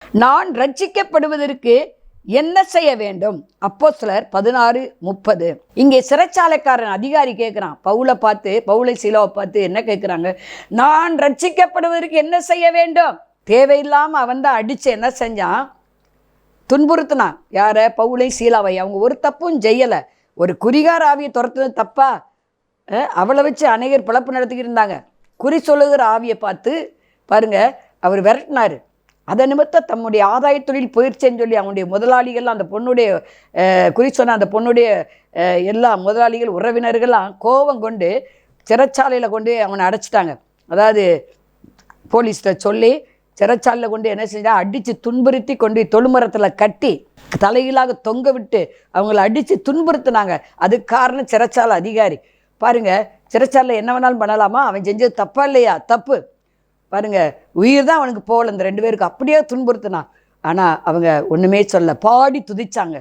நான் ரட்சிக்கப்படுவதற்கு என்ன செய்ய வேண்டும்? அப்போஸ்தலர் 16:30. இங்கே சிறைச்சாலைக்காரன் அதிகாரி கேட்குறான், பவுலை சீலாவை பார்த்து என்ன கேட்குறாங்க? நான் ரட்சிக்கப்படுவதற்கு என்ன செய்ய வேண்டும்? தேவையில்லாமல் அவன் தான் அடித்து என்ன செஞ்சான்? துன்புறுத்தினான். யாரை? பவுலை சீலாவை. அவங்க ஒரு தப்பும் செய்யலை. ஒரு குறிகார ஆவியை துரத்துனது தப்பா? அவளை வச்சு அநேகர் பிழப்பு நடத்திக்கிட்டு இருந்தாங்க. குறி சொல்லுகிற ஆவியை பார்த்து பாருங்க அவர் விரட்டினார். அதை நிமித்தம் தம்முடைய ஆதாய தொழில் போயிடுச்சேன்னு சொல்லி அவனுடைய முதலாளிகள்லாம், அந்த பொண்ணுடைய குறி சொன்ன அந்த பொண்ணுடைய எல்லா முதலாளிகள் உறவினர்கள்லாம் கோபம் கொண்டு சிறைச்சாலையில் கொண்டு அவனை அடைச்சிட்டாங்க. அதாவது போலீஸ்கிட்ட சொல்லி சிறைச்சாலையில் கொண்டு என்ன செஞ்சா, அடித்து துன்புறுத்தி கொண்டு தொழுமரத்தில் கட்டி தலைகீழாக தொங்க விட்டு அவங்கள அடித்து துன்புறுத்தினாங்க. அதுக்கு காரணம் சிறைச்சாலை அதிகாரி. பாருங்கள், சிறைச்சாலையில் என்ன வேணாலும் பண்ணலாமா? அவன் செஞ்சது தப்பா இல்லையா? தப்பு. பாருங்கள், உயிர் தான் அவனுக்கு போகல. இந்த 2 பேருக்கு அப்படியே துன்புறுத்தினான். ஆனால் அவங்க ஒன்றுமே சொல்ல, பாடி துதித்தாங்க.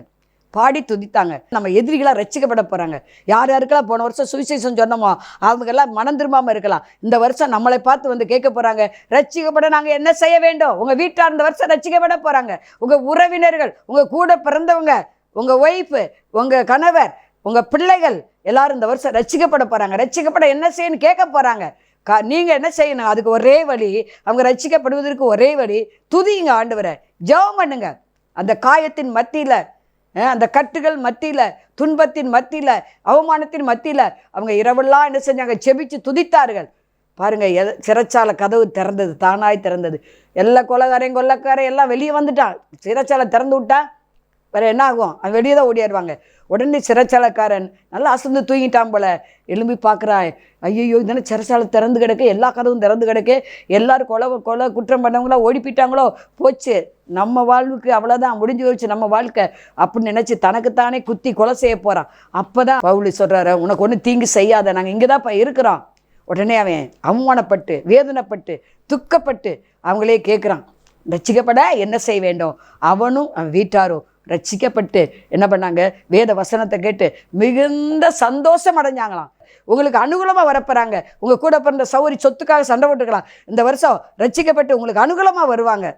நம்ம எதிரிகளாக ரட்சிக்கப்பட போகிறாங்க. யார் யாருக்கெல்லாம் போன வருஷம் சுவிசேஷம் சொன்னோமோ அவங்கெல்லாம் மனம் திரும்பாமல் இருக்கலாம். இந்த வருஷம் நம்மளை பார்த்து வந்து கேட்க போகிறாங்க, ரட்சிக்கப்பட நாங்கள் என்ன செய்ய வேண்டும்? உங்கள் வீட்டார் இந்த வருஷம் ரட்சிக்கப்பட போகிறாங்க. உங்கள் உறவினர்கள், உங்கள் கூட பிறந்தவங்க, உங்கள் ஒய்ஃபு, உங்கள் கணவர், உங்கள் பிள்ளைகள் எல்லாரும் இந்த வருஷம் ரட்சிக்கப்பட போகிறாங்க. ரட்சிக்கப்பட என்ன செய்யணும்னு கேட்க போகிறாங்க. நீங்கள் என்ன செய்யணும்? அதுக்கு ஒரே வழி, அவங்க ரட்சிக்கப்படுவதற்கு ஒரே வழி, துதிங்க ஆண்டவரை, ஜெபம் பண்ணுங்க. அந்த காயத்தின் மத்தியில், அந்த கட்டுகள் மத்தியில், துன்பத்தின் மத்தியில், அவமானத்தின் மத்தியில் அவங்க இரவெல்லாம் என்ன செஞ்சாங்க? செபிச்சு துதித்தார்கள். பாருங்கள், சிறைச்சாலை கதவு திறந்தது, தானாய் திறந்தது. எல்லா கொள்ளக்காரையும் எல்லாம் வெளியே வந்துட்டான். சிறைச்சாலை திறந்து விட்டா வேறு என்ன ஆகும்? அவன் வெளியே தான் ஓடிடுவாங்க. உடனே சிறைச்சாலைக்காரன் நல்லா அசந்து தூங்கிட்டான் போல. எழும்பி பார்க்குறான், ஐயோ இதனால் சிறைச்சாலை திறந்து கிடக்கு, எல்லா கதவும் திறந்து கிடக்கு, எல்லோரும் கொலை குற்றம் பண்ணவங்களோ ஓடி போயிட்டாங்களோ, போச்சு நம்ம வாழ்வுக்கு அவ்வளோதான், முடிஞ்சு போச்சு நம்ம வாழ்க்கை அப்படின்னு நினச்சி தனக்குத்தானே குத்தி கொலை செய்ய போகிறான். அப்போ தான் பவுல் சொல்கிறாரு, உனக்கு ஒன்றும் தீங்கு செய்யாத, நாங்கள் இங்கே தான் இருக்கிறோம். உடனே அவன் அவமானப்பட்டு வேதனைப்பட்டு துக்கப்பட்டு அவங்களே கேட்குறான், ரட்சிக்கப்பட என்ன செய்ய வேண்டும்? அவனும் அவன் வீட்டாரும் ரட்சிக்கப்பட்டு என்ன பண்ணாங்க? வேத வசனத்தை கேட்டு மிகுந்த சந்தோஷம் அடைஞ்சாங்களாம். உங்களுக்கு அனுகூலமாக வரப்போகிறாங்க. உங்கள் கூட பிறந்த சௌரி சொத்துக்காக சண்டை போட்டுக்கலாம். இந்த வருஷம் ரட்சிக்கப்பட்டு உங்களுக்கு அனுகூலமாக வருவாங்க.